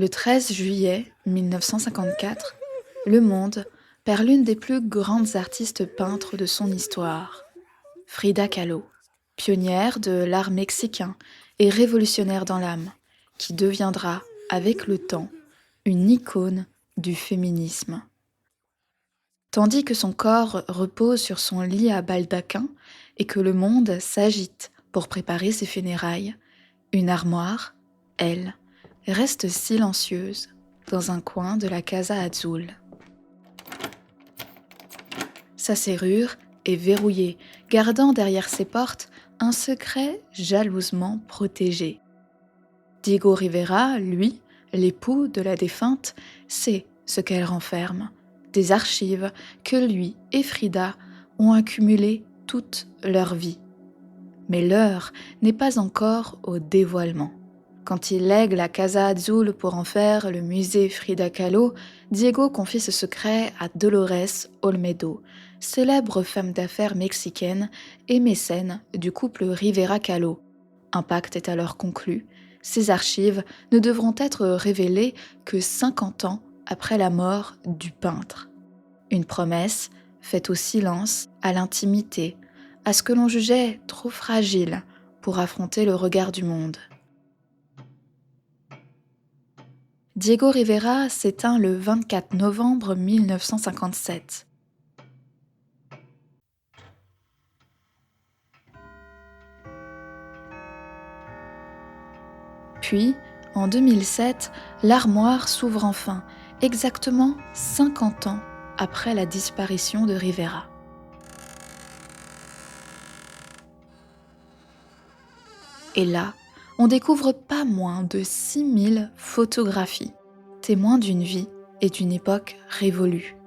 Le 13 juillet 1954, le monde perd l'une des plus grandes artistes peintres de son histoire, Frida Kahlo, pionnière de l'art mexicain et révolutionnaire dans l'âme, qui deviendra, avec le temps, une icône du féminisme. Tandis que son corps repose sur son lit à baldaquin et que le monde s'agite pour préparer ses funérailles, une armoire, elle, reste silencieuse dans un coin de la Casa Azul. Sa serrure est verrouillée, gardant derrière ses portes un secret jalousement protégé. Diego Rivera, lui, l'époux de la défunte, sait ce qu'elle renferme, des archives que lui et Frida ont accumulées toute leur vie. Mais l'heure n'est pas encore au dévoilement. Quand il lègue la Casa Azul pour en faire le musée Frida Kahlo, Diego confie ce secret à Dolores Olmedo, célèbre femme d'affaires mexicaine et mécène du couple Rivera Kahlo. Un pacte est alors conclu. Ces archives ne devront être révélées que 50 ans après la mort du peintre. Une promesse faite au silence, à l'intimité, à ce que l'on jugeait trop fragile pour affronter le regard du monde. Diego Rivera s'éteint le 24 novembre 1957. Puis, en 2007, l'armoire s'ouvre enfin, exactement 50 ans après la disparition de Rivera. Et là, on découvre pas moins de 6000 photographies, témoins d'une vie et d'une époque révolue.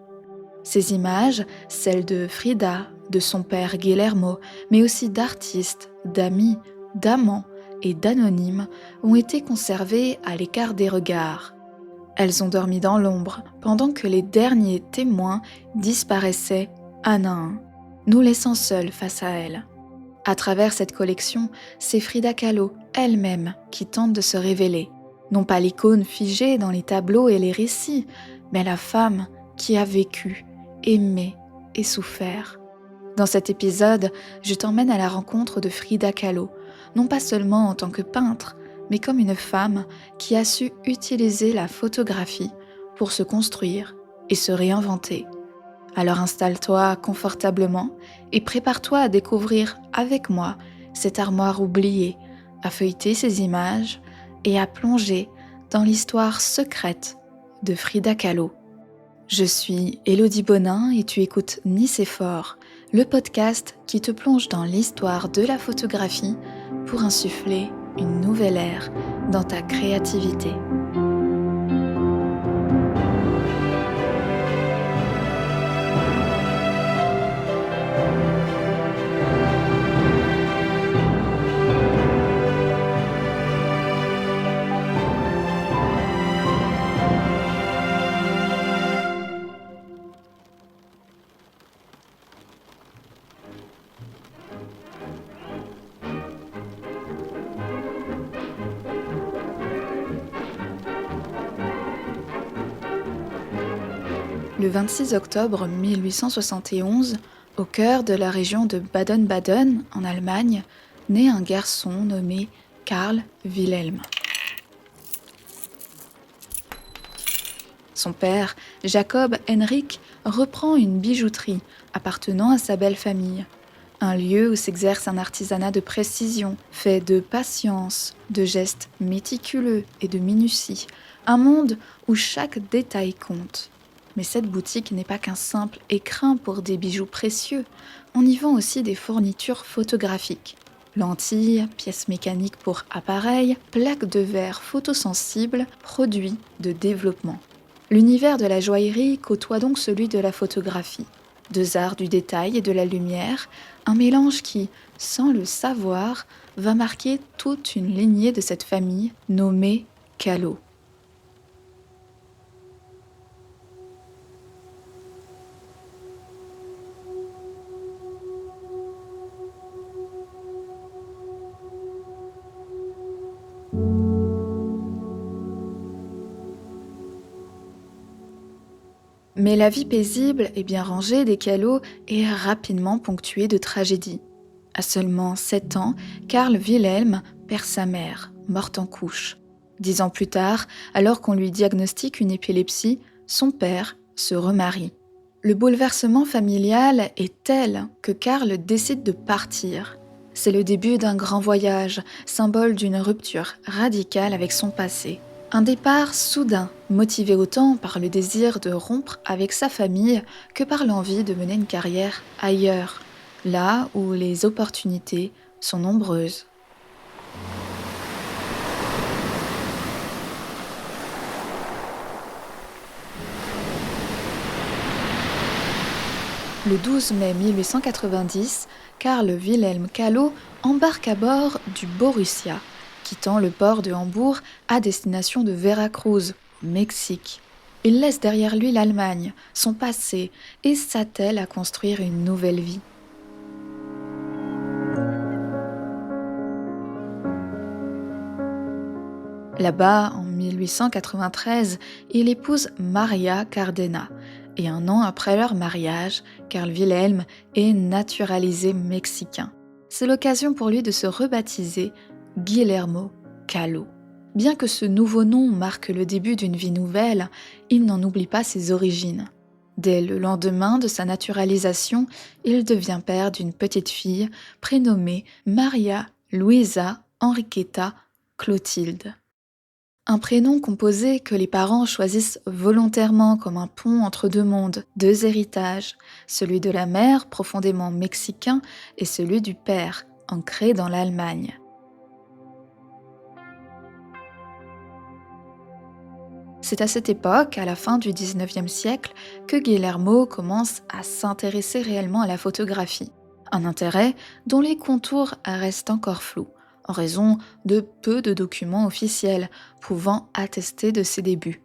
Ces images, celles de Frida, de son père Guillermo, mais aussi d'artistes, d'amis, d'amants et d'anonymes, ont été conservées à l'écart des regards. Elles ont dormi dans l'ombre pendant que les derniers témoins disparaissaient un à un, nous laissant seuls face à elles. À travers cette collection, c'est Frida Kahlo elle-même qui tente de se révéler. Non pas l'icône figée dans les tableaux et les récits, mais la femme qui a vécu, aimé et souffert. Dans cet épisode, je t'emmène à la rencontre de Frida Kahlo, non pas seulement en tant que peintre, mais comme une femme qui a su utiliser la photographie pour se construire et se réinventer. Alors installe-toi confortablement et prépare-toi à découvrir avec moi cette armoire oubliée, à feuilleter ces images et à plonger dans l'histoire secrète de Frida Kahlo. Je suis Élodie Bonin et tu écoutes Nice est fort, le podcast qui te plonge dans l'histoire de la photographie pour insuffler une nouvelle ère dans ta créativité. Le 26 octobre 1871, au cœur de la région de Baden-Baden, en Allemagne, naît un garçon nommé Karl Wilhelm. Son père, Jacob Henrik, reprend une bijouterie appartenant à sa belle famille. Un lieu où s'exerce un artisanat de précision, fait de patience, de gestes méticuleux et de minutie. Un monde où chaque détail compte. Mais cette boutique n'est pas qu'un simple écrin pour des bijoux précieux. On y vend aussi des fournitures photographiques. Lentilles, pièces mécaniques pour appareils, plaques de verre photosensibles, produits de développement. L'univers de la joaillerie côtoie donc celui de la photographie. Deux arts du détail et de la lumière, un mélange qui, sans le savoir, va marquer toute une lignée de cette famille nommée Kahlo. Mais la vie paisible et bien rangée des Kahlo est rapidement ponctuée de tragédies. À seulement 7 ans, Karl Wilhelm perd sa mère, morte en couche. 10 ans plus tard, alors qu'on lui diagnostique une épilepsie, son père se remarie. Le bouleversement familial est tel que Karl décide de partir. C'est le début d'un grand voyage, symbole d'une rupture radicale avec son passé. Un départ soudain, motivé autant par le désir de rompre avec sa famille que par l'envie de mener une carrière ailleurs, là où les opportunités sont nombreuses. Le 12 mai 1890, Karl Wilhelm Kahlo embarque à bord du Borussia, quittant le port de Hambourg à destination de Veracruz, au Mexique. Il laisse derrière lui l'Allemagne, son passé, et s'attelle à construire une nouvelle vie. Là-bas, en 1893, il épouse Maria Cardena, et un an après leur mariage, Karl Wilhelm est naturalisé mexicain. C'est l'occasion pour lui de se rebaptiser Guillermo Kahlo. Bien que ce nouveau nom marque le début d'une vie nouvelle, il n'en oublie pas ses origines. Dès le lendemain de sa naturalisation, il devient père d'une petite fille prénommée Maria Luisa Enriqueta Clotilde. Un prénom composé que les parents choisissent volontairement comme un pont entre deux mondes, deux héritages, celui de la mère profondément mexicain et celui du père, ancré dans l'Allemagne. C'est à cette époque, à la fin du XIXe siècle, que Guillermo commence à s'intéresser réellement à la photographie. Un intérêt dont les contours restent encore flous, en raison de peu de documents officiels pouvant attester de ses débuts.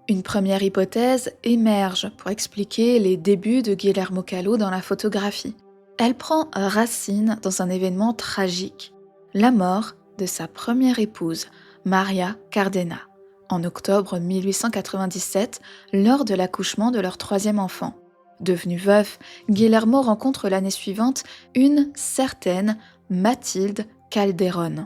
Une première hypothèse émerge pour expliquer les débuts de Guillermo Kahlo dans la photographie. Elle prend racine dans un événement tragique, la mort de sa première épouse, Maria Cardena, en octobre 1897, lors de l'accouchement de leur troisième enfant. Devenu veuf, Guillermo rencontre l'année suivante une certaine Mathilde Calderón.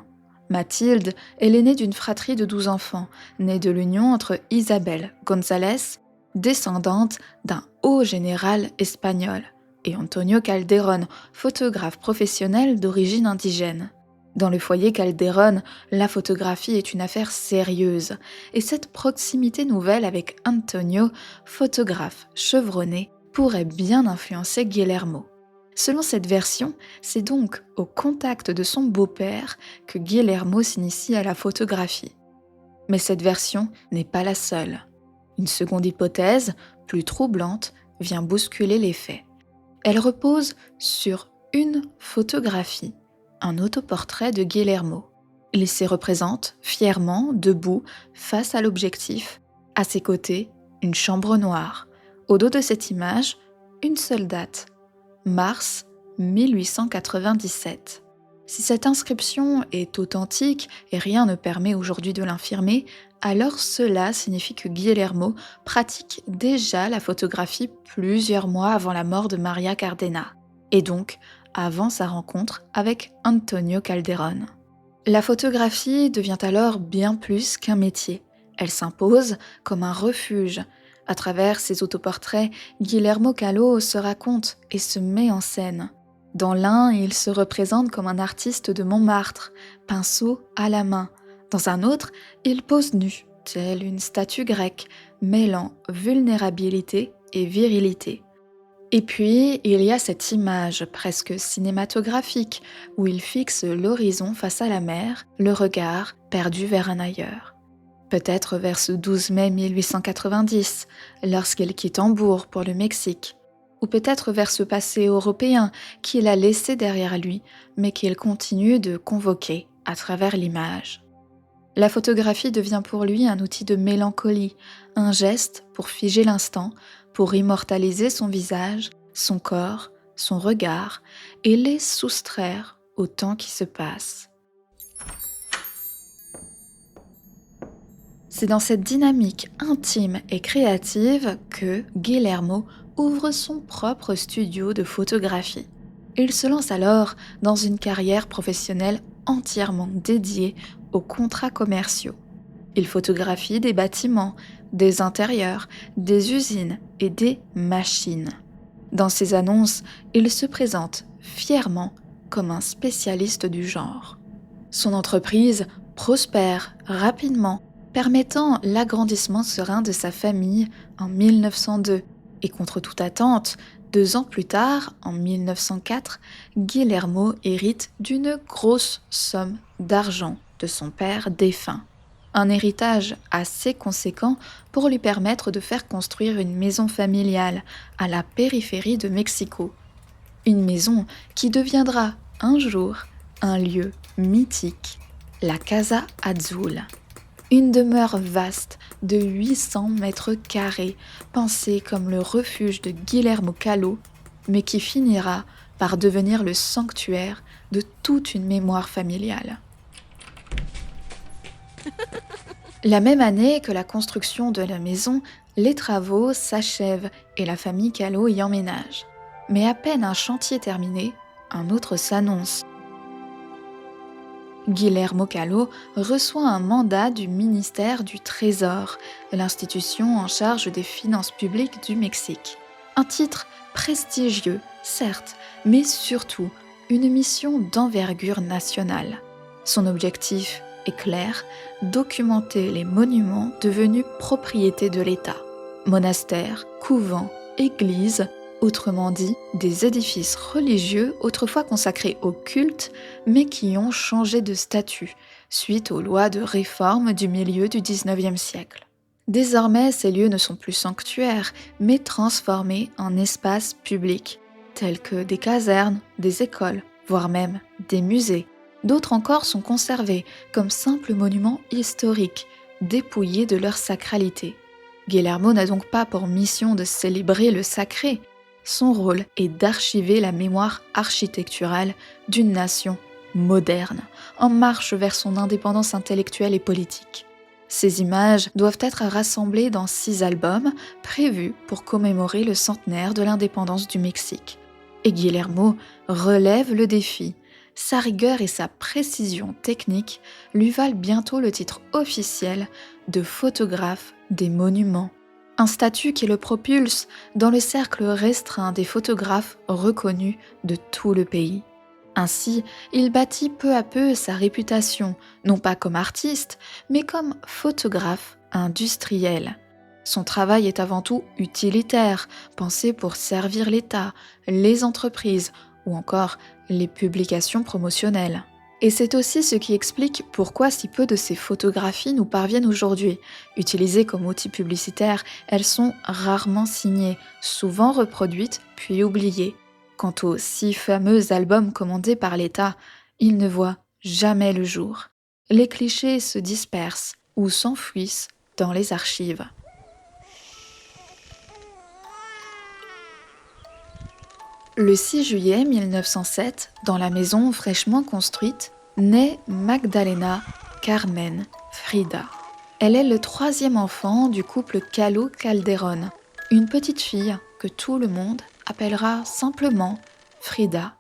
Mathilde est l'aînée d'une fratrie de 12 enfants, née de l'union entre Isabel González, descendante d'un haut général espagnol, et Antonio Calderón, photographe professionnel d'origine indigène. Dans le foyer Calderón, la photographie est une affaire sérieuse, et cette proximité nouvelle avec Antonio, photographe chevronné, pourrait bien influencer Guillermo. Selon cette version, c'est donc au contact de son beau-père que Guillermo s'initie à la photographie. Mais cette version n'est pas la seule. Une seconde hypothèse, plus troublante, vient bousculer les faits. Elle repose sur une photographie, un autoportrait de Guillermo. Il s'y représente fièrement, debout, face à l'objectif. À ses côtés, une chambre noire. Au dos de cette image, une seule date. Mars 1897. Si cette inscription est authentique et rien ne permet aujourd'hui de l'infirmer, alors cela signifie que Guillermo pratique déjà la photographie plusieurs mois avant la mort de Maria Cardena, et donc avant sa rencontre avec Antonio Calderón. La photographie devient alors bien plus qu'un métier. Elle s'impose comme un refuge. À travers ses autoportraits, Guillermo Kahlo se raconte et se met en scène. Dans l'un, il se représente comme un artiste de Montmartre, pinceau à la main. Dans un autre, il pose nu, tel une statue grecque, mêlant vulnérabilité et virilité. Et puis, il y a cette image presque cinématographique où il fixe l'horizon face à la mer, le regard perdu vers un ailleurs. Peut-être vers ce 12 mai 1890, lorsqu'il quitte Hambourg pour le Mexique, ou peut-être vers ce passé européen qu'il a laissé derrière lui, mais qu'il continue de convoquer à travers l'image. La photographie devient pour lui un outil de mélancolie, un geste pour figer l'instant, pour immortaliser son visage, son corps, son regard, et les soustraire au temps qui se passe. C'est dans cette dynamique intime et créative que Guillermo ouvre son propre studio de photographie. Il se lance alors dans une carrière professionnelle entièrement dédiée aux contrats commerciaux. Il photographie des bâtiments, des intérieurs, des usines et des machines. Dans ses annonces, il se présente fièrement comme un spécialiste du genre. Son entreprise prospère rapidement, permettant l'agrandissement serein de sa famille en 1902. Et contre toute attente, 2 ans plus tard, en 1904, Guillermo hérite d'une grosse somme d'argent de son père défunt. Un héritage assez conséquent pour lui permettre de faire construire une maison familiale à la périphérie de Mexico. Une maison qui deviendra un jour un lieu mythique, la Casa Azul. Une demeure vaste de 800 mètres carrés, pensée comme le refuge de Guillermo Caló, mais qui finira par devenir le sanctuaire de toute une mémoire familiale. La même année que la construction de la maison, les travaux s'achèvent et la famille Caló y emménage. Mais à peine un chantier terminé, un autre s'annonce. Guillermo Caló reçoit un mandat du ministère du Trésor, l'institution en charge des finances publiques du Mexique. Un titre prestigieux, certes, mais surtout une mission d'envergure nationale. Son objectif est clair, documenter les monuments devenus propriété de l'État. Monastères, couvents, églises, autrement dit, des édifices religieux autrefois consacrés au culte, mais qui ont changé de statut suite aux lois de réforme du milieu du XIXe siècle. Désormais, ces lieux ne sont plus sanctuaires, mais transformés en espaces publics, tels que des casernes, des écoles, voire même des musées. D'autres encore sont conservés comme simples monuments historiques, dépouillés de leur sacralité. Guillermo n'a donc pas pour mission de célébrer le sacré. Son rôle est d'archiver la mémoire architecturale d'une nation moderne, en marche vers son indépendance intellectuelle et politique. Ces images doivent être rassemblées dans 6 albums prévus pour commémorer le centenaire de l'indépendance du Mexique. Et Guillermo relève le défi. Sa rigueur et sa précision technique lui valent bientôt le titre officiel de photographe des monuments. Un statut qui le propulse dans le cercle restreint des photographes reconnus de tout le pays. Ainsi, il bâtit peu à peu sa réputation, non pas comme artiste, mais comme photographe industriel. Son travail est avant tout utilitaire, pensé pour servir l'État, les entreprises ou encore les publications promotionnelles. Et c'est aussi ce qui explique pourquoi si peu de ces photographies nous parviennent aujourd'hui. Utilisées comme outil publicitaire, elles sont rarement signées, souvent reproduites puis oubliées. Quant aux 6 fameux albums commandés par l'État, ils ne voient jamais le jour. Les clichés se dispersent ou s'enfuissent dans les archives. Le 6 juillet 1907, dans la maison fraîchement construite, naît Magdalena Carmen Frida. Elle est le 3e enfant du couple Caló-Calderón, une petite fille que tout le monde appellera simplement Frida.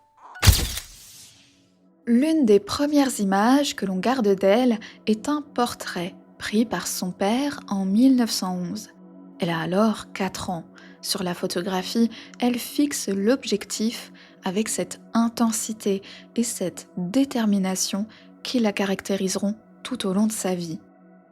L'une des premières images que l'on garde d'elle est un portrait pris par son père en 1911. Elle a alors 4 ans. Sur la photographie, elle fixe l'objectif avec cette intensité et cette détermination qui la caractériseront tout au long de sa vie.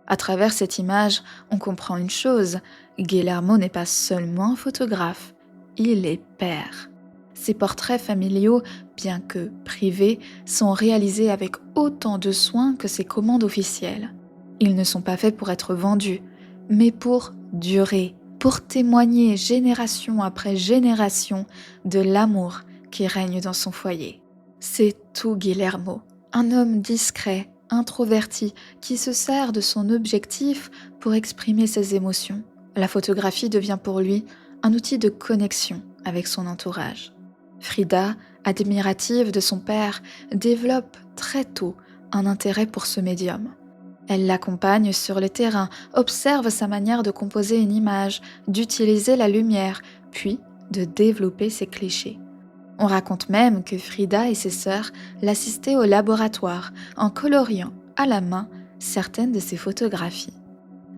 À travers cette image, on comprend une chose, Guillermo n'est pas seulement photographe, il est père. Ses portraits familiaux, bien que privés, sont réalisés avec autant de soin que ses commandes officielles. Ils ne sont pas faits pour être vendus, mais pour durer, pour témoigner génération après génération de l'amour qui règne dans son foyer. C'est tout Guillermo, un homme discret, introverti, qui se sert de son objectif pour exprimer ses émotions. La photographie devient pour lui un outil de connexion avec son entourage. Frida, admirative de son père, développe très tôt un intérêt pour ce médium. Elle l'accompagne sur le terrain, observe sa manière de composer une image, d'utiliser la lumière, puis de développer ses clichés. On raconte même que Frida et ses sœurs l'assistaient au laboratoire en coloriant à la main certaines de ses photographies.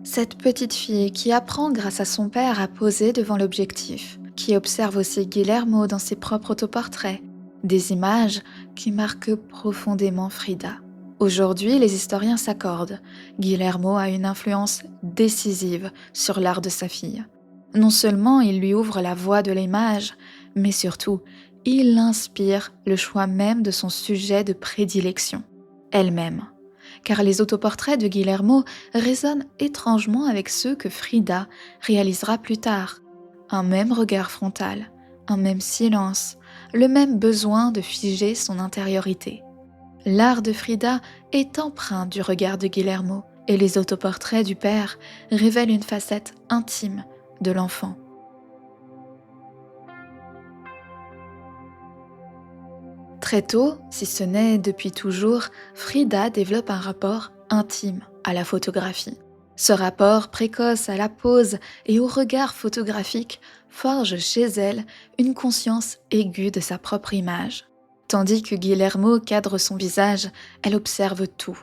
Cette petite fille qui apprend grâce à son père à poser devant l'objectif, qui observe aussi Guillermo dans ses propres autoportraits, des images qui marquent profondément Frida. Aujourd'hui, les historiens s'accordent. Guillermo a une influence décisive sur l'art de sa fille. Non seulement il lui ouvre la voie de l'image, mais surtout, il inspire le choix même de son sujet de prédilection, elle-même. Car les autoportraits de Guillermo résonnent étrangement avec ceux que Frida réalisera plus tard. Un même regard frontal, un même silence, le même besoin de figer son intériorité. L'art de Frida est empreint du regard de Guillermo et les autoportraits du père révèlent une facette intime de l'enfant. Très tôt, si ce n'est depuis toujours, Frida développe un rapport intime à la photographie. Ce rapport précoce à la pose et au regard photographique forge chez elle une conscience aiguë de sa propre image. Tandis que Guillermo cadre son visage, elle observe tout.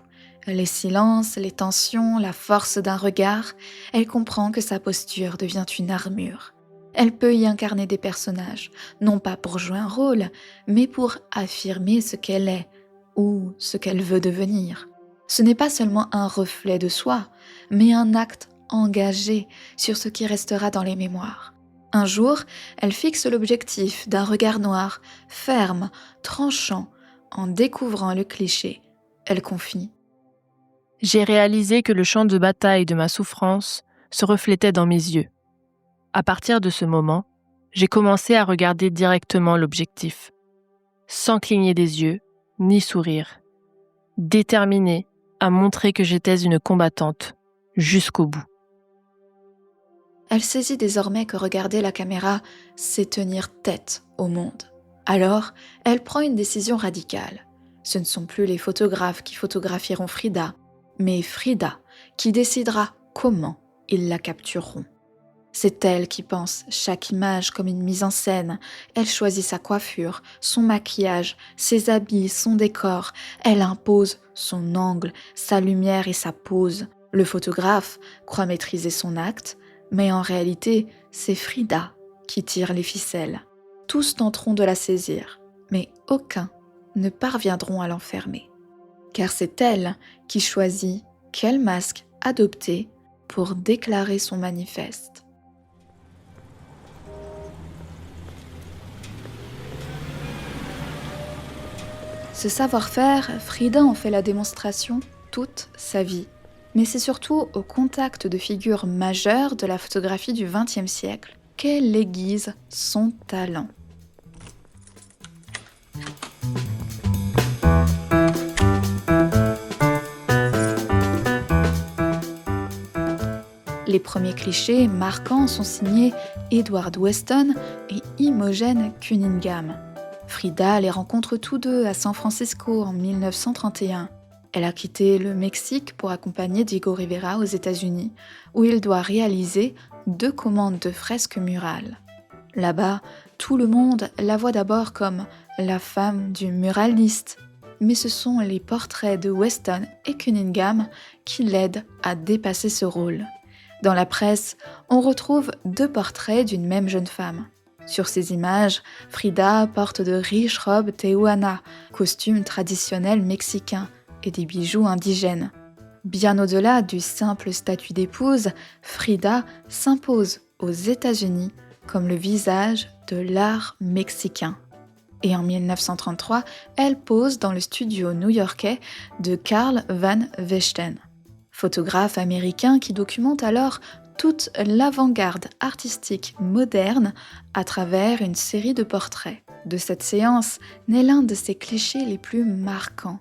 Les silences, les tensions, la force d'un regard, elle comprend que sa posture devient une armure. Elle peut y incarner des personnages, non pas pour jouer un rôle, mais pour affirmer ce qu'elle est ou ce qu'elle veut devenir. Ce n'est pas seulement un reflet de soi, mais un acte engagé sur ce qui restera dans les mémoires. Un jour, elle fixe l'objectif d'un regard noir, ferme, tranchant. En découvrant le cliché, elle confie. J'ai réalisé que le champ de bataille de ma souffrance se reflétait dans mes yeux. À partir de ce moment, j'ai commencé à regarder directement l'objectif, sans cligner des yeux, ni sourire, déterminée à montrer que j'étais une combattante jusqu'au bout. Elle saisit désormais que regarder la caméra, c'est tenir tête au monde. Alors, elle prend une décision radicale. Ce ne sont plus les photographes qui photographieront Frida, mais Frida qui décidera comment ils la captureront. C'est elle qui pense chaque image comme une mise en scène. Elle choisit sa coiffure, son maquillage, ses habits, son décor. Elle impose son angle, sa lumière et sa pose. Le photographe croit maîtriser son acte, mais en réalité, c'est Frida qui tire les ficelles. Tous tenteront de la saisir, mais aucun ne parviendront à l'enfermer. Car c'est elle qui choisit quel masque adopter pour déclarer son manifeste. Ce savoir-faire, Frida en fait la démonstration toute sa vie. Mais c'est surtout au contact de figures majeures de la photographie du XXe siècle qu'elle aiguise son talent. Les premiers clichés marquants sont signés Edward Weston et Imogen Cunningham. Frida les rencontre tous deux à San Francisco en 1931. Elle a quitté le Mexique pour accompagner Diego Rivera aux États-Unis, où il doit réaliser 2 commandes de fresques murales. Là-bas, tout le monde la voit d'abord comme la femme du muraliste, mais ce sont les portraits de Weston et Cunningham qui l'aident à dépasser ce rôle. Dans la presse, on retrouve 2 portraits d'une même jeune femme. Sur ces images, Frida porte de riches robes tehuana, costumes traditionnels mexicains, et des bijoux indigènes. Bien au-delà du simple statut d'épouse, Frida s'impose aux États-Unis comme le visage de l'art mexicain. Et en 1933, elle pose dans le studio new-yorkais de Carl Van Vechten, photographe américain qui documente alors toute l'avant-garde artistique moderne à travers une série de portraits. De cette séance naît l'un de ses clichés les plus marquants.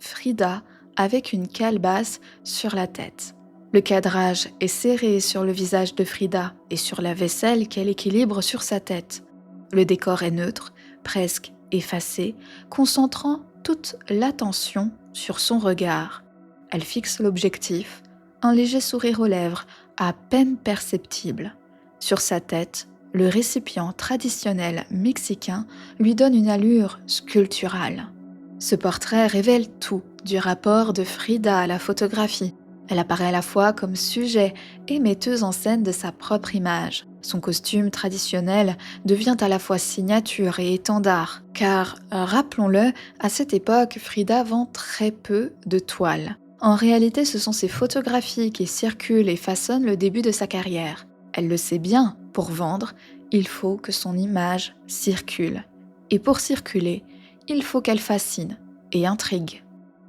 Frida avec une calebasse sur la tête. Le cadrage est serré sur le visage de Frida et sur la vaisselle qu'elle équilibre sur sa tête. Le décor est neutre, presque effacé, concentrant toute l'attention sur son regard. Elle fixe l'objectif, un léger sourire aux lèvres, à peine perceptible. Sur sa tête, le récipient traditionnel mexicain lui donne une allure sculpturale. Ce portrait révèle tout du rapport de Frida à la photographie. Elle apparaît à la fois comme sujet et metteuse en scène de sa propre image. Son costume traditionnel devient à la fois signature et étendard, car, rappelons-le, à cette époque, Frida vend très peu de toiles. En réalité, ce sont ses photographies qui circulent et façonnent le début de sa carrière. Elle le sait bien, pour vendre, il faut que son image circule. Et pour circuler, il faut qu'elle fascine et intrigue.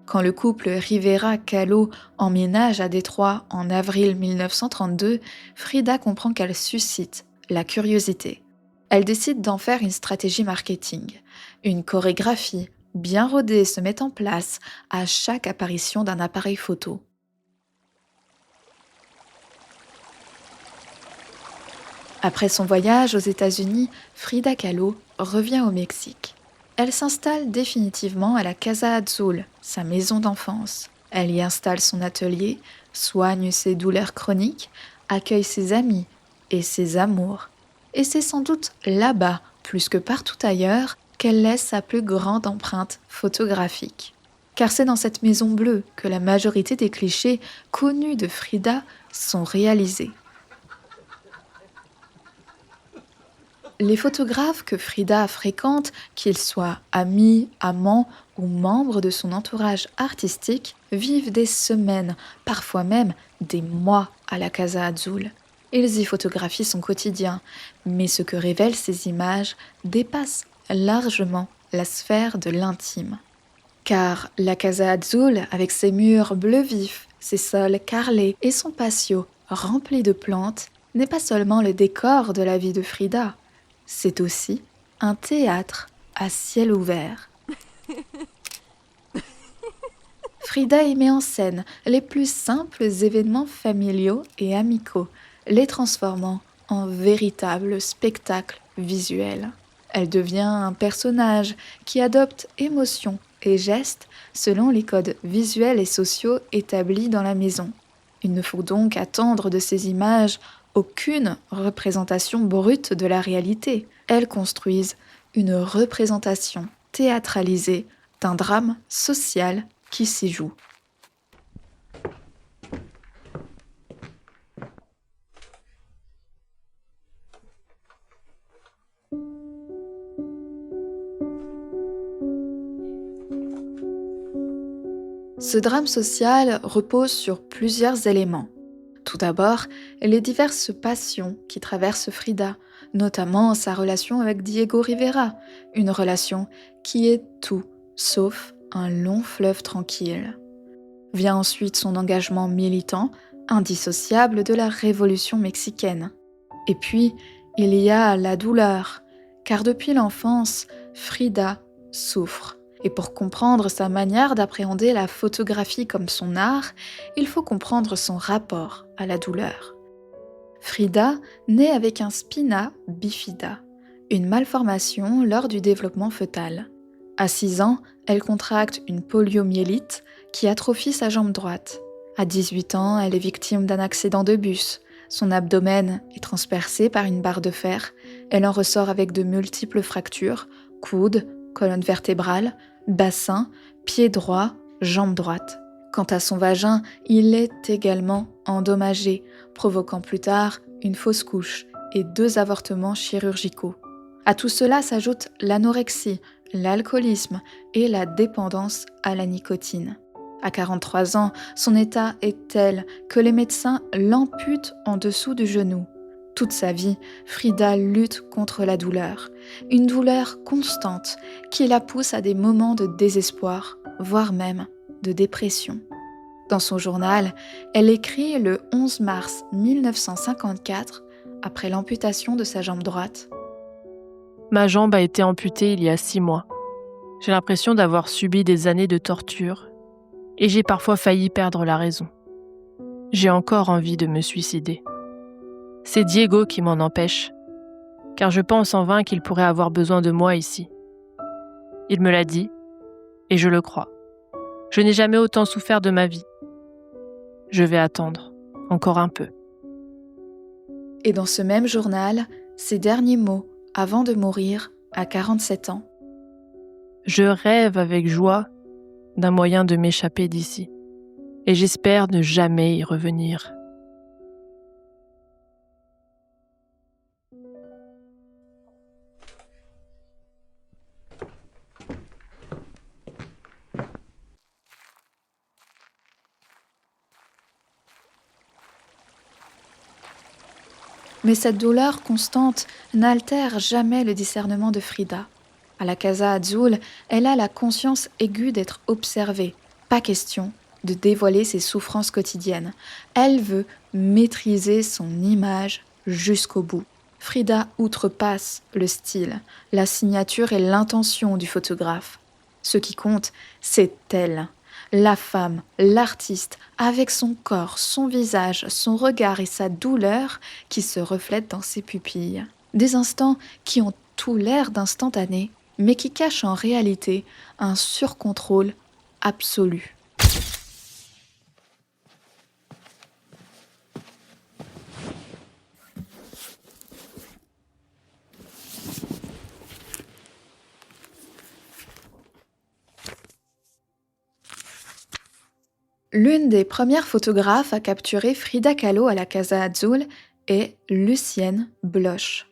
Quand le couple Rivera-Kahlo emménage à Détroit en avril 1932, Frida comprend qu'elle suscite la curiosité. Elle décide d'en faire une stratégie marketing. Une chorégraphie bien rodée se met en place à chaque apparition d'un appareil photo. Après son voyage aux États-Unis, Frida Kahlo revient au Mexique. Elle s'installe définitivement à la Casa Azul, sa maison d'enfance. Elle y installe son atelier, soigne ses douleurs chroniques, accueille ses amis et ses amours. Et c'est sans doute là-bas, plus que partout ailleurs, qu'elle laisse sa plus grande empreinte photographique. Car c'est dans cette maison bleue que la majorité des clichés connus de Frida sont réalisés. Les photographes que Frida fréquente, qu'ils soient amis, amants ou membres de son entourage artistique, vivent des semaines, parfois même des mois à la Casa Azul. Ils y photographient son quotidien, mais ce que révèlent ces images dépasse largement la sphère de l'intime. Car la Casa Azul, avec ses murs bleu vif, ses sols carrelés et son patio rempli de plantes, n'est pas seulement le décor de la vie de Frida, c'est aussi un théâtre à ciel ouvert. Frida y met en scène les plus simples événements familiaux et amicaux, les transformant en véritables spectacles visuels. Elle devient un personnage qui adopte émotions et gestes selon les codes visuels et sociaux établis dans la maison. Il ne faut donc attendre de ces images aucune représentation brute de la réalité. Elles construisent une représentation théâtralisée d'un drame social qui s'y joue. Ce drame social repose sur plusieurs éléments. Tout d'abord, les diverses passions qui traversent Frida, notamment sa relation avec Diego Rivera, une relation qui est tout sauf un long fleuve tranquille. Vient ensuite son engagement militant, indissociable de la révolution mexicaine. Et puis, il y a la douleur, car depuis l'enfance, Frida souffre. Et pour comprendre sa manière d'appréhender la photographie comme son art, il faut comprendre son rapport à la douleur. Frida naît avec un spina bifida, une malformation lors du développement fœtal. À 6 ans, elle contracte une poliomyélite qui atrophie sa jambe droite. À 18 ans, elle est victime d'un accident de bus. Son abdomen est transpercé par une barre de fer. Elle en ressort avec de multiples fractures, coude, colonne vertébrale, bassin, pied droit, jambe droite. Quant à son vagin, il est également endommagé, provoquant plus tard une fausse couche et 2 avortements chirurgicaux. À tout cela s'ajoute l'anorexie, l'alcoolisme et la dépendance à la nicotine. À 43 ans, son état est tel que les médecins l'amputent en dessous du genou. Toute sa vie, Frida lutte contre la douleur, une douleur constante qui la pousse à des moments de désespoir, voire même de dépression. Dans son journal, elle écrit le 11 mars 1954, après l'amputation de sa jambe droite. Ma jambe a été amputée il y a 6 mois. J'ai l'impression d'avoir subi des années de torture et j'ai parfois failli perdre la raison. J'ai encore envie de me suicider. C'est Diego qui m'en empêche, car je pense en vain qu'il pourrait avoir besoin de moi ici. Il me l'a dit, et je le crois. Je n'ai jamais autant souffert de ma vie. Je vais attendre, encore un peu. Et dans ce même journal, ses derniers mots avant de mourir à 47 ans. Je rêve avec joie d'un moyen de m'échapper d'ici, et j'espère ne jamais y revenir. Mais cette douleur constante n'altère jamais le discernement de Frida. À la Casa Azul, elle a la conscience aiguë d'être observée. Pas question de dévoiler ses souffrances quotidiennes. Elle veut maîtriser son image jusqu'au bout. Frida outrepasse le style, la signature et l'intention du photographe. Ce qui compte, c'est elle. La femme, l'artiste, avec son corps, son visage, son regard et sa douleur qui se reflètent dans ses pupilles. Des instants qui ont tout l'air d'instantané, mais qui cachent en réalité un surcontrôle absolu. L'une des premières photographes à capturer Frida Kahlo à la Casa Azul est Lucienne Bloch.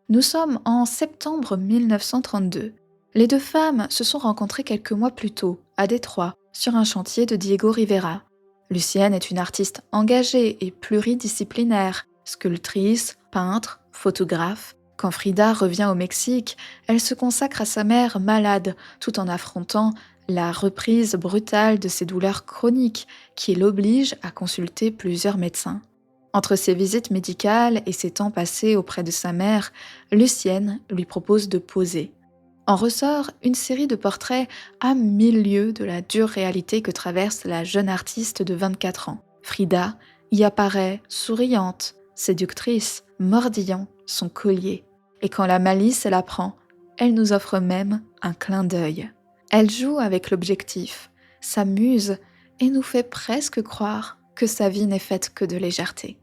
Nous sommes en septembre 1932. Les deux femmes se sont rencontrées quelques mois plus tôt, à Détroit, sur un chantier de Diego Rivera. Lucienne est une artiste engagée et pluridisciplinaire, sculptrice, peintre, photographe. Quand Frida revient au Mexique, elle se consacre à sa mère malade, tout en affrontant la reprise brutale de ses douleurs chroniques qui l'oblige à consulter plusieurs médecins. Entre ses visites médicales et ses temps passés auprès de sa mère, Lucienne lui propose de poser. En ressort une série de portraits à 1000 lieues de la dure réalité que traverse la jeune artiste de 24 ans. Frida y apparaît souriante, séductrice, mordillant son collier. Et quand la malice la prend, elle nous offre même un clin d'œil. Elle joue avec l'objectif, s'amuse et nous fait presque croire que sa vie n'est faite que de légèreté.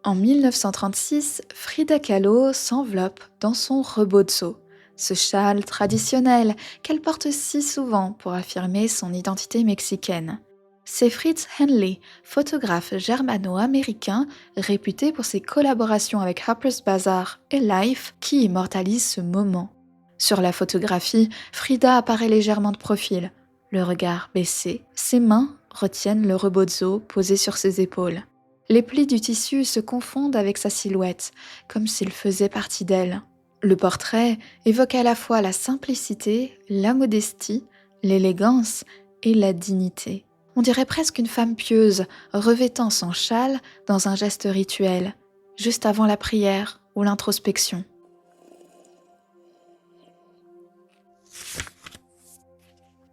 En 1936, Frida Kahlo s'enveloppe dans son rebozo, ce châle traditionnel qu'elle porte si souvent pour affirmer son identité mexicaine. C'est Fritz Henley, photographe germano-américain réputé pour ses collaborations avec Harper's Bazaar et Life, qui immortalise ce moment. Sur la photographie, Frida apparaît légèrement de profil, le regard baissé, ses mains retiennent le rebozo posé sur ses épaules. Les plis du tissu se confondent avec sa silhouette, comme s'il faisait partie d'elle. Le portrait évoque à la fois la simplicité, la modestie, l'élégance et la dignité. On dirait presque une femme pieuse, revêtant son châle dans un geste rituel, juste avant la prière ou l'introspection.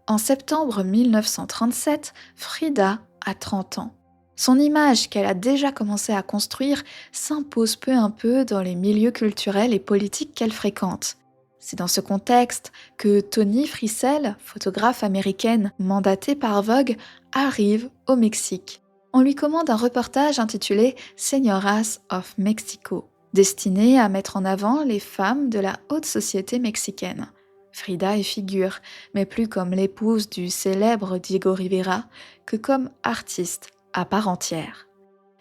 En septembre 1937, Frida a 30 ans. Son image qu'elle a déjà commencé à construire s'impose peu à peu dans les milieux culturels et politiques qu'elle fréquente. C'est dans ce contexte que Toni Frissell, photographe américaine mandatée par Vogue, arrive au Mexique. On lui commande un reportage intitulé Señoras of Mexico, destiné à mettre en avant les femmes de la haute société mexicaine. Frida y figure, mais plus comme l'épouse du célèbre Diego Rivera que comme artiste à part entière.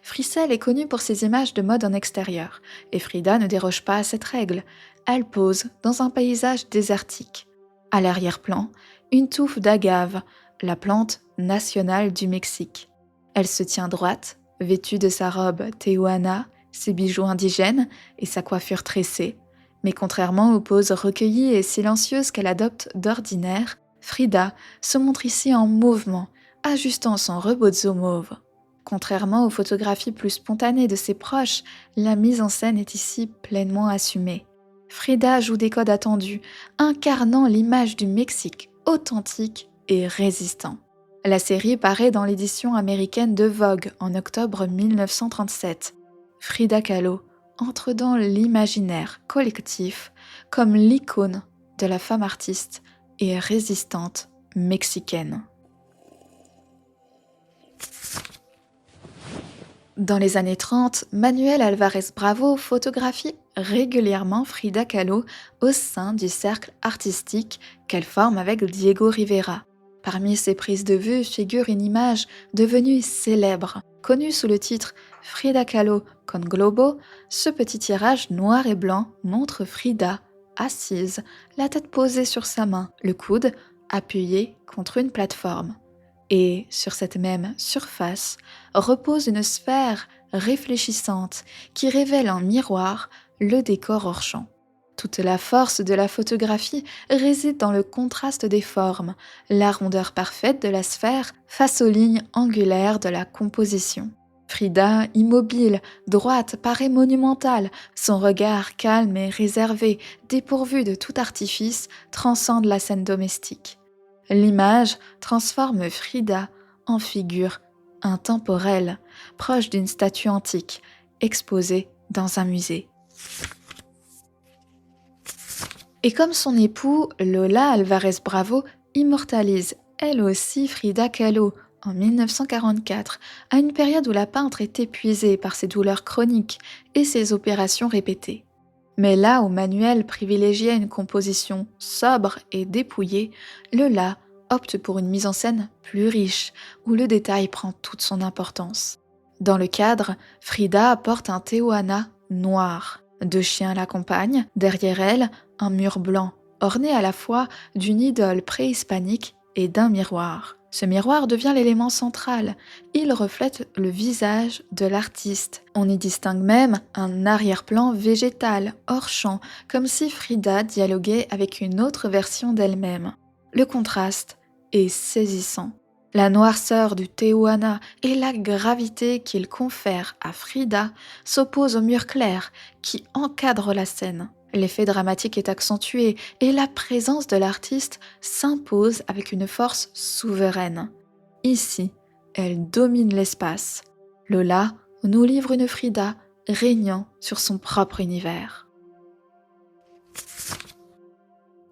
Frissell est connue pour ses images de mode en extérieur, et Frida ne déroge pas à cette règle. Elle pose dans un paysage désertique. À l'arrière-plan, une touffe d'agave, la plante nationale du Mexique. Elle se tient droite, vêtue de sa robe tehuana, ses bijoux indigènes et sa coiffure tressée. Mais contrairement aux poses recueillies et silencieuses qu'elle adopte d'ordinaire, Frida se montre ici en mouvement, ajustant son rebozo mauve. Contrairement aux photographies plus spontanées de ses proches, la mise en scène est ici pleinement assumée. Frida joue des codes attendus, incarnant l'image du Mexique authentique et résistant. La série paraît dans l'édition américaine de Vogue en octobre 1937. Frida Kahlo entre dans l'imaginaire collectif comme l'icône de la femme artiste et résistante mexicaine. Dans les années 30, Manuel Alvarez Bravo photographie régulièrement Frida Kahlo au sein du cercle artistique qu'elle forme avec Diego Rivera. Parmi ses prises de vue figure une image devenue célèbre. Connue sous le titre Frida Kahlo con Globo, ce petit tirage noir et blanc montre Frida assise, la tête posée sur sa main, le coude appuyé contre une plateforme. Et sur cette même surface repose une sphère réfléchissante qui révèle en miroir le décor hors champ. Toute la force de la photographie réside dans le contraste des formes, la rondeur parfaite de la sphère face aux lignes angulaires de la composition. Frida, immobile, droite, paraît monumentale, son regard calme et réservé, dépourvu de tout artifice, transcende la scène domestique. L'image transforme Frida en figure intemporelle, proche d'une statue antique, exposée dans un musée. Et comme son époux, Lola Alvarez Bravo immortalise elle aussi Frida Kahlo en 1944, à une période où la peintre est épuisée par ses douleurs chroniques et ses opérations répétées. Mais là où Manuel privilégiait une composition sobre et dépouillée, Lola opte pour une mise en scène plus riche, où le détail prend toute son importance. Dans le cadre, Frida porte un Tehuana noir. 2 chiens l'accompagnent, derrière elle, un mur blanc, orné à la fois d'une idole préhispanique et d'un miroir. Ce miroir devient l'élément central. Il reflète le visage de l'artiste. On y distingue même un arrière-plan végétal, hors champ, comme si Frida dialoguait avec une autre version d'elle-même. Le contraste est saisissant. La noirceur du Tehuana et la gravité qu'il confère à Frida s'opposent au mur clair qui encadre la scène. L'effet dramatique est accentué et la présence de l'artiste s'impose avec une force souveraine. Ici, elle domine l'espace. Lola nous livre une Frida régnant sur son propre univers.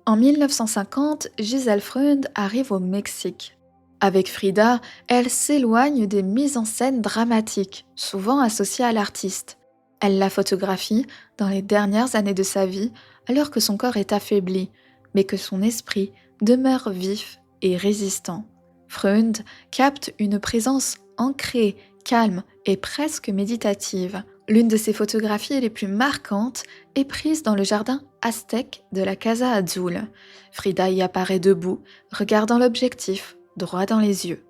En 1950, Gisèle Freund arrive au Mexique. Avec Frida, elle s'éloigne des mises en scène dramatiques, souvent associées à l'artiste. Elle la photographie dans les dernières années de sa vie, alors que son corps est affaibli, mais que son esprit demeure vif et résistant. Freund capte une présence ancrée, calme et presque méditative. L'une de ses photographies les plus marquantes est prise dans le jardin aztèque de la Casa Azul. Frida y apparaît debout, regardant l'objectif, droit dans les yeux.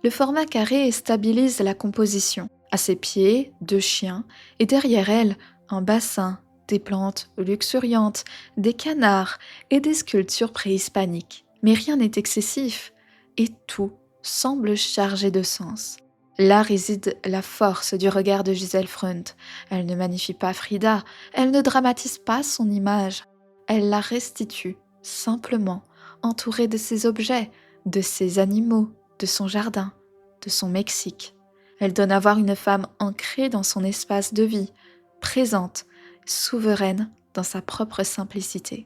Le format carré stabilise la composition. À ses pieds, 2 chiens, et derrière elle, un bassin, des plantes luxuriantes, des canards et des sculptures préhispaniques. Mais rien n'est excessif, et tout semble chargé de sens. Là réside la force du regard de Gisèle Freund. Elle ne magnifie pas Frida, elle ne dramatise pas son image. Elle la restitue, simplement, entourée de ses objets, de ses animaux, de son jardin, de son Mexique. Elle donne à voir une femme ancrée dans son espace de vie, présente, souveraine dans sa propre simplicité.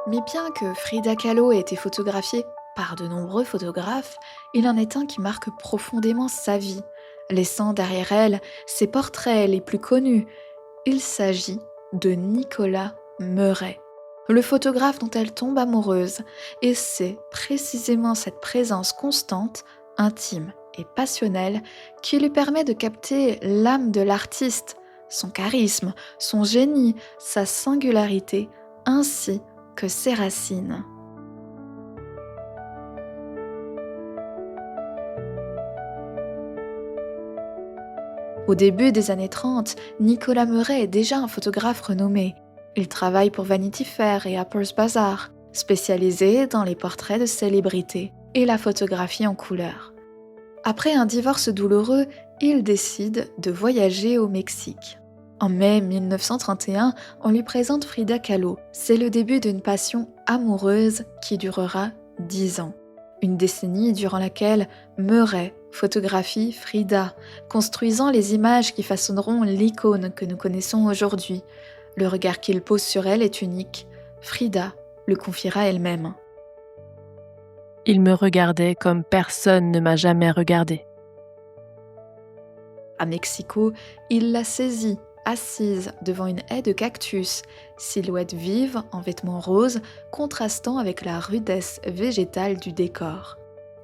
Mais bien que Frida Kahlo ait été photographiée par de nombreux photographes, il en est un qui marque profondément sa vie, laissant derrière elle ses portraits les plus connus. Il s'agit de Nicolas Meuret, le photographe dont elle tombe amoureuse, et c'est précisément cette présence constante, intime et passionnelle qui lui permet de capter l'âme de l'artiste, son charisme, son génie, sa singularité, ainsi que ses racines. Au début des années 30, Nicolas Meuret est déjà un photographe renommé. Il travaille pour Vanity Fair et Harper's Bazaar. spécialisée dans les portraits de célébrités et la photographie en couleur. Après un divorce douloureux, il décide de voyager au Mexique. En mai 1931, on lui présente Frida Kahlo. C'est le début d'une passion amoureuse qui durera 10 ans. Une décennie durant laquelle Murray photographie Frida, construisant les images qui façonneront l'icône que nous connaissons aujourd'hui. Le regard qu'il pose sur elle est unique. Frida le confiera elle-même. Il me regardait comme personne ne m'a jamais regardé. À Mexico, il la saisit, assise devant une haie de cactus, silhouette vive en vêtements roses, contrastant avec la rudesse végétale du décor.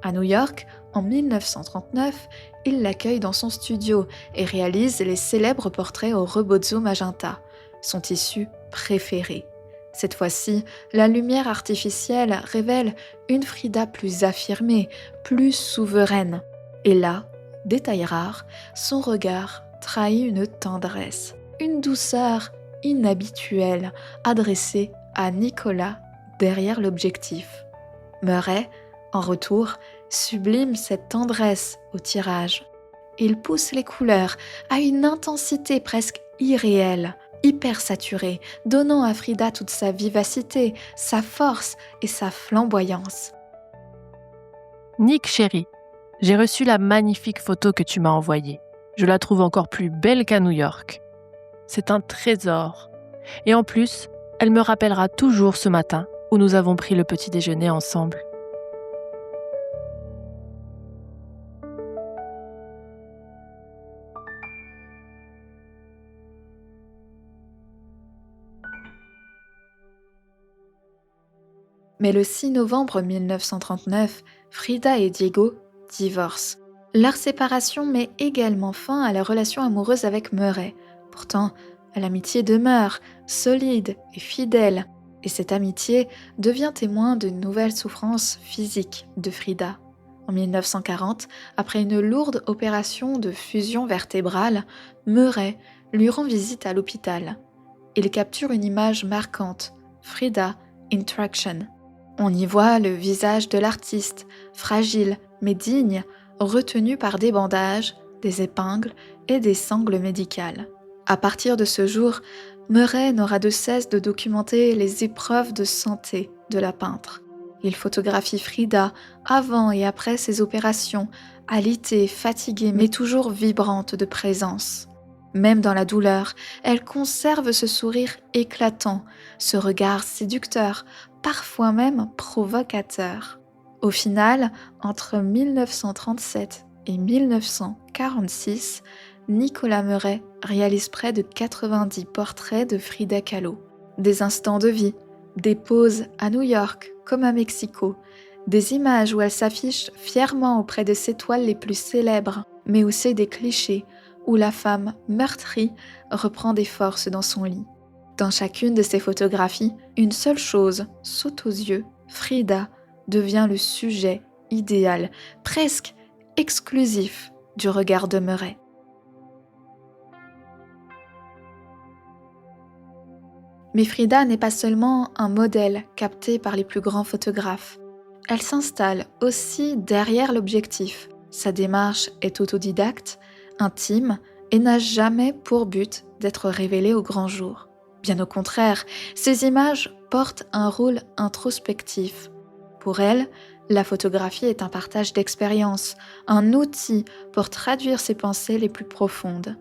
À New York, en 1939, il l'accueille dans son studio et réalise les célèbres portraits au rebozo magenta, son tissu préféré. Cette fois-ci, la lumière artificielle révèle une Frida plus affirmée, plus souveraine. Et là, détail rare, son regard trahit une tendresse, une douceur inhabituelle adressée à Nicolas derrière l'objectif. Murray, en retour, sublime cette tendresse au tirage. Il pousse les couleurs à une intensité presque irréelle, hyper saturée, donnant à Frida toute sa vivacité, sa force et sa flamboyance. Nick chéri, j'ai reçu la magnifique photo que tu m'as envoyée. Je la trouve encore plus belle qu'à New York. C'est un trésor. Et en plus, elle me rappellera toujours ce matin où nous avons pris le petit déjeuner ensemble. Mais le 6 novembre 1939, Frida et Diego divorcent. Leur séparation met également fin à la relation amoureuse avec Murray. Pourtant, l'amitié demeure, solide et fidèle, et cette amitié devient témoin de nouvelles souffrances physiques de Frida. En 1940, après une lourde opération de fusion vertébrale, Murray lui rend visite à l'hôpital. Il capture une image marquante, Frida in Traction. On y voit le visage de l'artiste, fragile mais digne, retenu par des bandages, des épingles et des sangles médicales. À partir de ce jour, Murray n'aura de cesse de documenter les épreuves de santé de la peintre. Il photographie Frida avant et après ses opérations, alitée, fatiguée mais toujours vibrante de présence. Même dans la douleur, elle conserve ce sourire éclatant, ce regard séducteur, parfois même provocateur. Au final, entre 1937 et 1946, Nicolas Murray réalise près de 90 portraits de Frida Kahlo. Des instants de vie, des poses à New York comme à Mexico, des images où elle s'affiche fièrement auprès de ses toiles les plus célèbres, mais aussi des clichés où la femme meurtrie reprend des forces dans son lit. Dans chacune de ces photographies, une seule chose saute aux yeux, Frida devient le sujet idéal, presque exclusif du regard de Murray. Mais Frida n'est pas seulement un modèle capté par les plus grands photographes. Elle s'installe aussi derrière l'objectif. Sa démarche est autodidacte, intime et n'a jamais pour but d'être révélée au grand jour. Bien au contraire, ces images portent un rôle introspectif. Pour elle, la photographie est un partage d'expériences, un outil pour traduire ses pensées les plus profondes.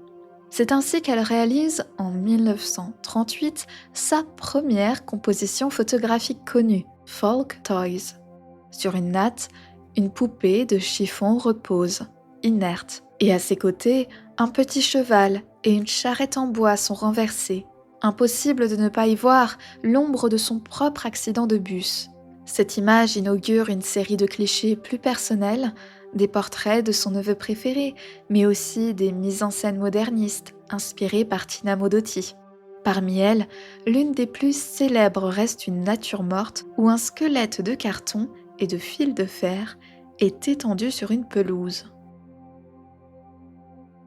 C'est ainsi qu'elle réalise en 1938 sa première composition photographique connue, Folk Toys. Sur une natte, une poupée de chiffon repose, inerte, et à ses côtés, un petit cheval et une charrette en bois sont renversés. Impossible de ne pas y voir l'ombre de son propre accident de bus. Cette image inaugure une série de clichés plus personnels, des portraits de son neveu préféré, mais aussi des mises en scène modernistes inspirées par Tina Modotti. Parmi elles, l'une des plus célèbres reste une nature morte où un squelette de carton et de fil de fer est étendu sur une pelouse.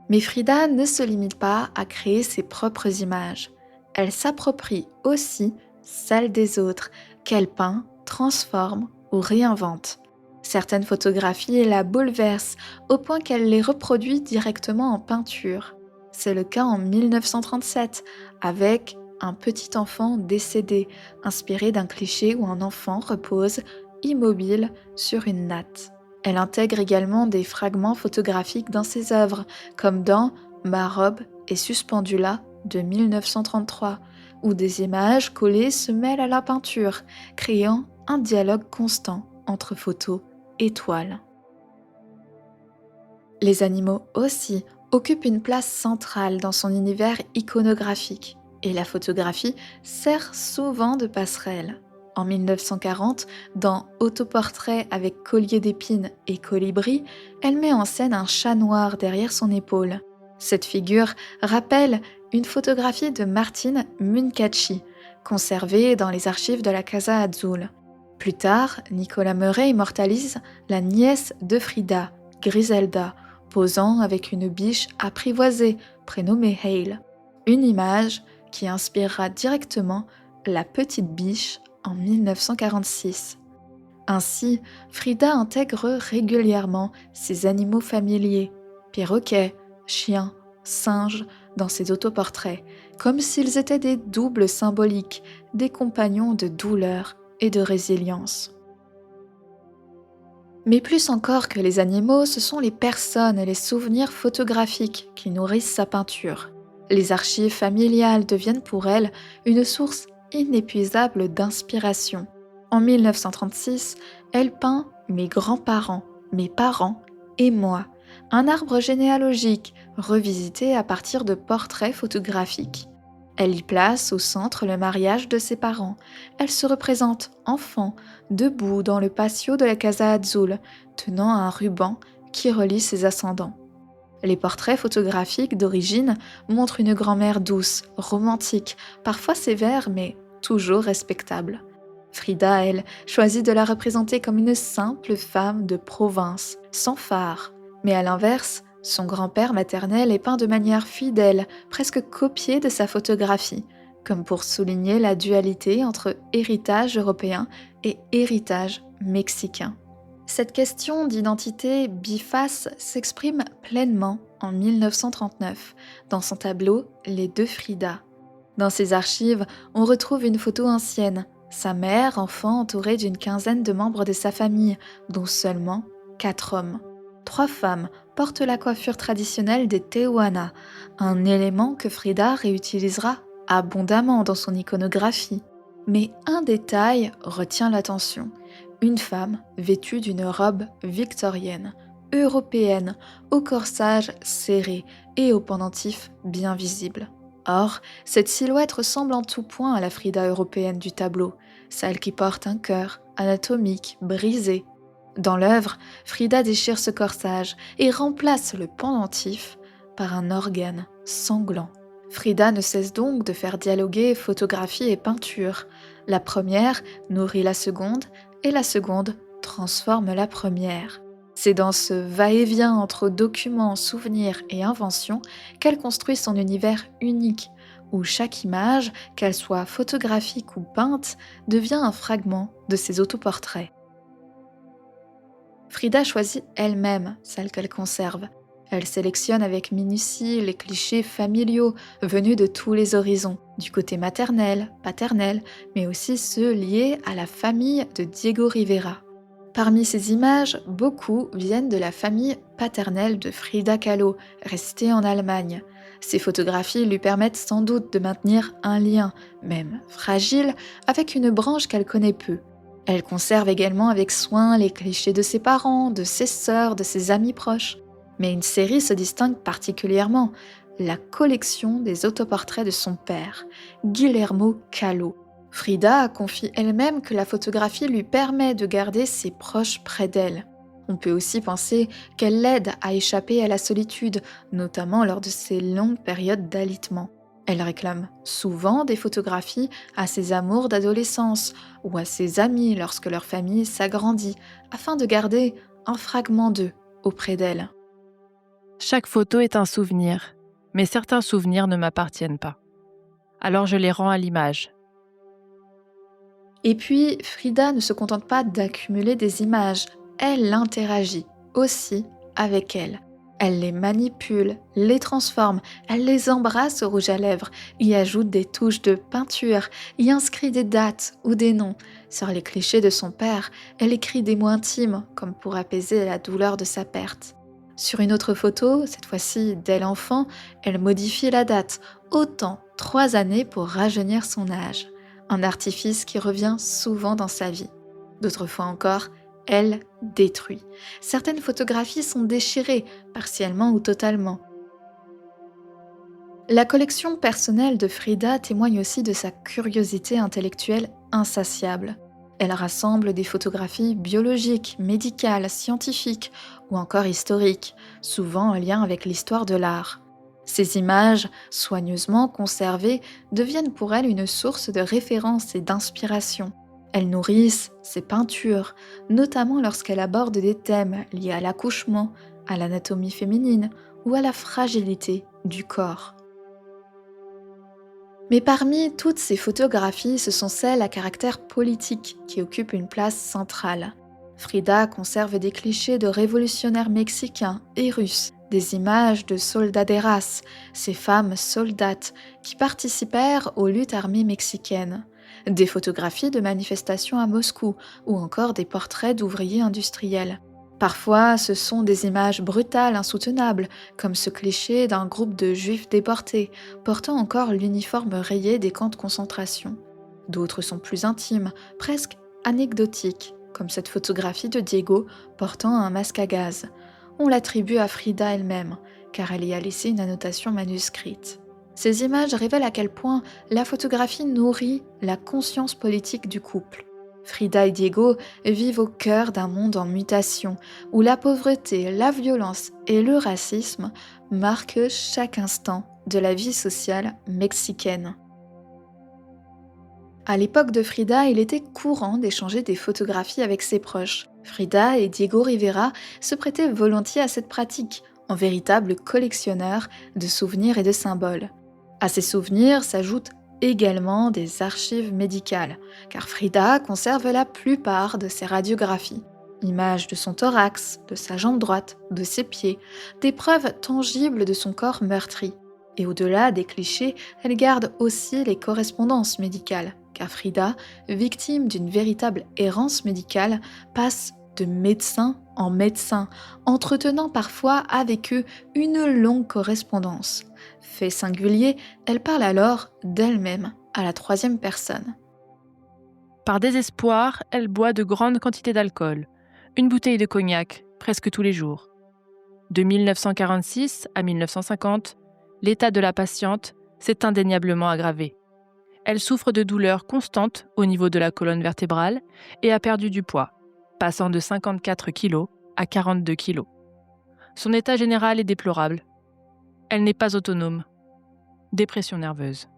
Mais Frida ne se limite pas à créer ses propres images. Elle s'approprie aussi celles des autres, qu'elle peint transforme ou réinvente. Certaines photographies la bouleversent au point qu'elle les reproduit directement en peinture. C'est le cas en 1937 avec Un petit enfant décédé, inspiré d'un cliché où un enfant repose immobile sur une natte. Elle intègre également des fragments photographiques dans ses œuvres, comme dans Ma robe est suspendue là de 1933, où des images collées se mêlent à la peinture, créant un dialogue constant entre photos et toiles. Les animaux aussi occupent une place centrale dans son univers iconographique, et la photographie sert souvent de passerelle. En 1940, dans Autoportrait avec collier d'épines et colibri, elle met en scène un chat noir derrière son épaule. Cette figure rappelle une photographie de Martine Muncaci, conservée dans les archives de la Casa Azul. Plus tard, Nicolas Meuret immortalise la nièce de Frida, Griselda, posant avec une biche apprivoisée, prénommée Hale. Une image qui inspirera directement la petite biche en 1946. Ainsi, Frida intègre régulièrement ses animaux familiers, perroquets, chiens, singes, dans ses autoportraits, comme s'ils étaient des doubles symboliques, des compagnons de douleur et de résilience. Mais plus encore que les animaux, ce sont les personnes et les souvenirs photographiques qui nourrissent sa peinture. Les archives familiales deviennent pour elle une source inépuisable d'inspiration. En 1936, elle peint Mes grands-parents, mes parents et moi, un arbre généalogique revisité à partir de portraits photographiques. Elle y place au centre le mariage de ses parents. Elle se représente enfant, debout dans le patio de la Casa Azul, tenant un ruban qui relie ses ascendants. Les portraits photographiques d'origine montrent une grand-mère douce, romantique, parfois sévère mais toujours respectable. Frida, elle, choisit de la représenter comme une simple femme de province, sans phare. Mais à l'inverse, son grand-père maternel est peint de manière fidèle, presque copié de sa photographie, comme pour souligner la dualité entre héritage européen et héritage mexicain. Cette question d'identité biface s'exprime pleinement en 1939 dans son tableau Les deux Frida. Dans ses archives, on retrouve une photo ancienne, sa mère, enfant entourée d'une quinzaine de membres de sa famille, dont seulement 4 hommes. 3 femmes portent la coiffure traditionnelle des Tehuana, un élément que Frida réutilisera abondamment dans son iconographie. Mais un détail retient l'attention. Une femme vêtue d'une robe victorienne, européenne, au corsage serré et au pendentif bien visible. Or, cette silhouette ressemble en tout point à la Frida européenne du tableau, celle qui porte un cœur anatomique brisé. Dans l'œuvre, Frida déchire ce corsage et remplace le pendentif par un organe sanglant. Frida ne cesse donc de faire dialoguer photographie et peinture. La première nourrit la seconde et la seconde transforme la première. C'est dans ce va-et-vient entre documents, souvenirs et inventions qu'elle construit son univers unique, où chaque image, qu'elle soit photographique ou peinte, devient un fragment de ses autoportraits. Frida choisit elle-même celle qu'elle conserve. Elle sélectionne avec minutie les clichés familiaux venus de tous les horizons, du côté maternel, paternel, mais aussi ceux liés à la famille de Diego Rivera. Parmi ces images, beaucoup viennent de la famille paternelle de Frida Kahlo, restée en Allemagne. Ces photographies lui permettent sans doute de maintenir un lien, même fragile, avec une branche qu'elle connaît peu. Elle conserve également avec soin les clichés de ses parents, de ses sœurs, de ses amis proches. Mais une série se distingue particulièrement, la collection des autoportraits de son père, Guillermo Kahlo. Frida confie elle-même que la photographie lui permet de garder ses proches près d'elle. On peut aussi penser qu'elle l'aide à échapper à la solitude, notamment lors de ses longues périodes d'alitement. Elle réclame souvent des photographies à ses amours d'adolescence ou à ses amis lorsque leur famille s'agrandit, afin de garder un fragment d'eux auprès d'elle. Chaque photo est un souvenir, mais certains souvenirs ne m'appartiennent pas. Alors je les rends à l'image. Et puis, Frida ne se contente pas d'accumuler des images, elle interagit aussi avec elles. Elle les manipule, les transforme, elle les embrasse au rouge à lèvres, y ajoute des touches de peinture, y inscrit des dates ou des noms. Sur les clichés de son père, elle écrit des mots intimes, comme pour apaiser la douleur de sa perte. Sur une autre photo, cette fois-ci d'elle enfant, elle modifie la date, autant 3 années pour rajeunir son âge. Un artifice qui revient souvent dans sa vie. D'autres fois encore, elle détruit. Certaines photographies sont déchirées, partiellement ou totalement. La collection personnelle de Frida témoigne aussi de sa curiosité intellectuelle insatiable. Elle rassemble des photographies biologiques, médicales, scientifiques ou encore historiques, souvent en lien avec l'histoire de l'art. Ces images, soigneusement conservées, deviennent pour elle une source de référence et d'inspiration. Elles nourrissent ses peintures, notamment lorsqu'elle aborde des thèmes liés à l'accouchement, à l'anatomie féminine ou à la fragilité du corps. Mais parmi toutes ces photographies, ce sont celles à caractère politique qui occupent une place centrale. Frida conserve des clichés de révolutionnaires mexicains et russes, des images de soldaderas, ces femmes soldates qui participèrent aux luttes armées mexicaines, des photographies de manifestations à Moscou ou encore des portraits d'ouvriers industriels. Parfois, ce sont des images brutales, insoutenables, comme ce cliché d'un groupe de juifs déportés, portant encore l'uniforme rayé des camps de concentration. D'autres sont plus intimes, presque anecdotiques, comme cette photographie de Diego portant un masque à gaz. On l'attribue à Frida elle-même, car elle y a laissé une annotation manuscrite. Ces images révèlent à quel point la photographie nourrit la conscience politique du couple. Frida et Diego vivent au cœur d'un monde en mutation, où la pauvreté, la violence et le racisme marquent chaque instant de la vie sociale mexicaine. À l'époque de Frida, il était courant d'échanger des photographies avec ses proches. Frida et Diego Rivera se prêtaient volontiers à cette pratique, en véritables collectionneurs de souvenirs et de symboles. À ces souvenirs s'ajoutent également des archives médicales, car Frida conserve la plupart de ses radiographies. Images de son thorax, de sa jambe droite, de ses pieds, des preuves tangibles de son corps meurtri. Et au-delà des clichés, elle garde aussi les correspondances médicales, car Frida, victime d'une véritable errance médicale, passe de médecin en médecin, entretenant parfois avec eux une longue correspondance. Fait singulier, elle parle alors d'elle-même à la troisième personne. Par désespoir, elle boit de grandes quantités d'alcool, une bouteille de cognac, presque tous les jours. De 1946 à 1950, l'état de la patiente s'est indéniablement aggravé. Elle souffre de douleurs constantes au niveau de la colonne vertébrale et a perdu du poids, passant de 54 kg à 42 kg. Son état général est déplorable. Elle n'est pas autonome. Dépression nerveuse.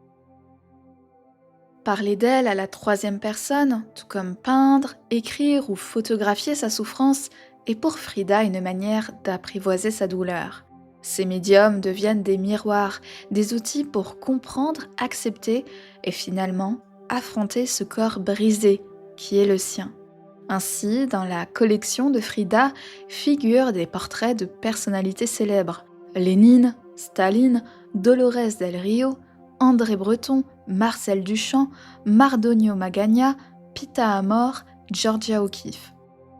Parler d'elle à la troisième personne, tout comme peindre, écrire ou photographier sa souffrance, est pour Frida une manière d'apprivoiser sa douleur. Ces médiums deviennent des miroirs, des outils pour comprendre, accepter et finalement affronter ce corps brisé qui est le sien. Ainsi, dans la collection de Frida figurent des portraits de personnalités célèbres. Lénine, Staline, Dolores del Rio, André Breton, Marcel Duchamp, Mardonio Magagna, Pita Amor, Georgia O'Keeffe.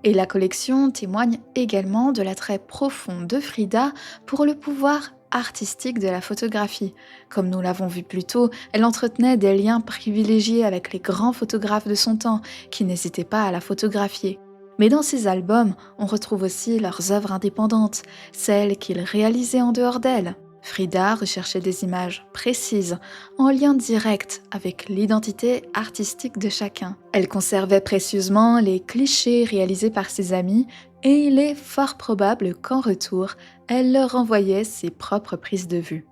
Et la collection témoigne également de l'attrait profond de Frida pour le pouvoir artistique de la photographie. Comme nous l'avons vu plus tôt, elle entretenait des liens privilégiés avec les grands photographes de son temps, qui n'hésitaient pas à la photographier. Mais dans ces albums, on retrouve aussi leurs œuvres indépendantes, celles qu'ils réalisaient en dehors d'elle. Frida recherchait des images précises, en lien direct avec l'identité artistique de chacun. Elle conservait précieusement les clichés réalisés par ses amis et il est fort probable qu'en retour, elle leur envoyait ses propres prises de vue.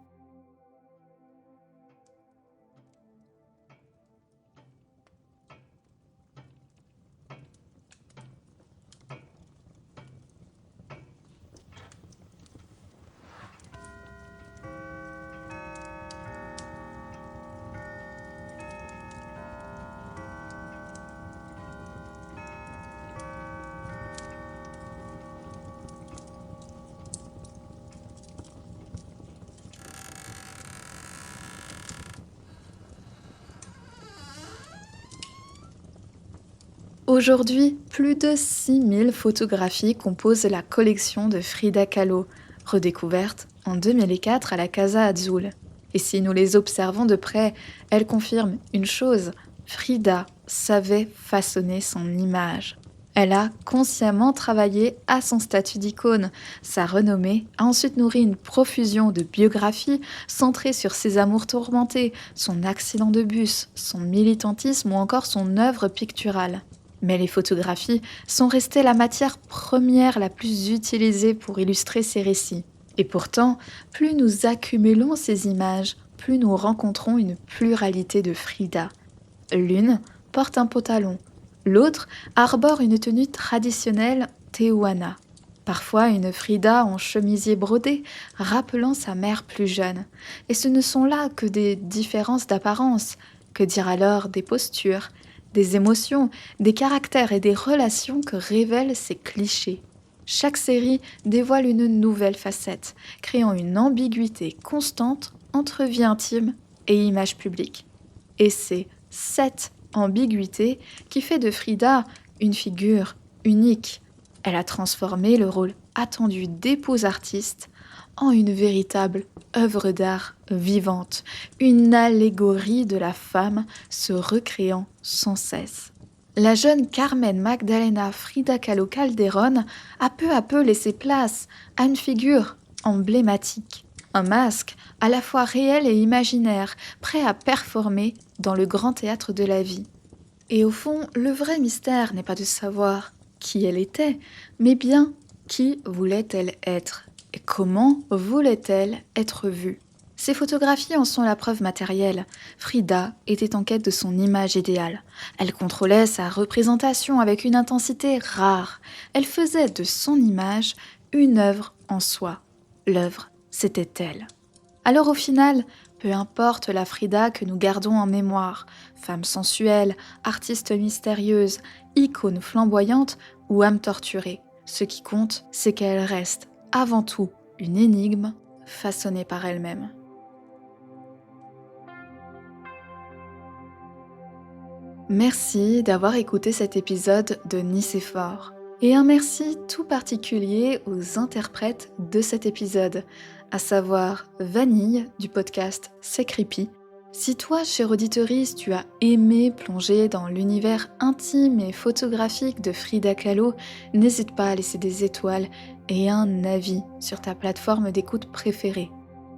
Aujourd'hui, plus de 6000 photographies composent la collection de Frida Kahlo, redécouverte en 2004 à la Casa Azul. Et si nous les observons de près, elles confirment une chose, Frida savait façonner son image. Elle a consciemment travaillé à son statut d'icône. Sa renommée a ensuite nourri une profusion de biographies centrées sur ses amours tourmentés, son accident de bus, son militantisme ou encore son œuvre picturale. Mais les photographies sont restées la matière première la plus utilisée pour illustrer ces récits. Et pourtant, plus nous accumulons ces images, plus nous rencontrons une pluralité de Frida. L'une porte un pantalon, l'autre arbore une tenue traditionnelle tehuana. Parfois une Frida en chemisier brodé, rappelant sa mère plus jeune. Et ce ne sont là que des différences d'apparence. Que dire alors des postures, des émotions, des caractères et des relations que révèlent ces clichés. Chaque série dévoile une nouvelle facette, créant une ambiguïté constante entre vie intime et image publique. Et c'est cette ambiguïté qui fait de Frida une figure unique. Elle a transformé le rôle attendu d'épouse artiste en une véritable œuvre d'art vivante, une allégorie de la femme se recréant sans cesse. La jeune Carmen Magdalena Frida Kahlo Calderón a peu à peu laissé place à une figure emblématique, un masque à la fois réel et imaginaire, prêt à performer dans le grand théâtre de la vie. Et au fond, le vrai mystère n'est pas de savoir qui elle était, mais bien qui voulait-elle être et comment voulait-elle être vue. Ces photographies en sont la preuve matérielle. Frida était en quête de son image idéale. Elle contrôlait sa représentation avec une intensité rare. Elle faisait de son image une œuvre en soi. L'œuvre, c'était elle. Alors au final, peu importe la Frida que nous gardons en mémoire, femme sensuelle, artiste mystérieuse, icône flamboyante ou âme torturée, ce qui compte, c'est qu'elle reste avant tout une énigme façonnée par elle-même. Merci d'avoir écouté cet épisode de Nicéphore. Et un merci tout particulier aux interprètes de cet épisode, à savoir Vanille du podcast C'est Creepy. Si toi, chère auditrice, tu as aimé plonger dans l'univers intime et photographique de Frida Kahlo, n'hésite pas à laisser des étoiles et un avis sur ta plateforme d'écoute préférée.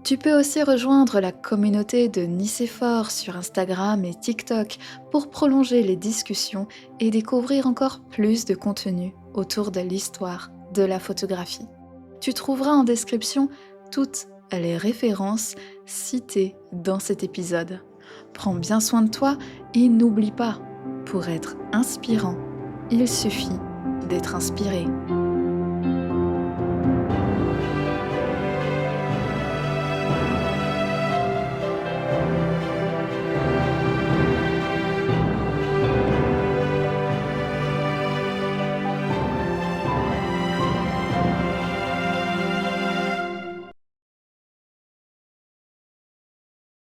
Tu peux aussi rejoindre la communauté de Nicéphore sur Instagram et TikTok pour prolonger les discussions et découvrir encore plus de contenu autour de l'histoire de la photographie. Tu trouveras en description toutes les références citées dans cet épisode. Prends bien soin de toi et n'oublie pas, pour être inspirant, il suffit d'être inspiré.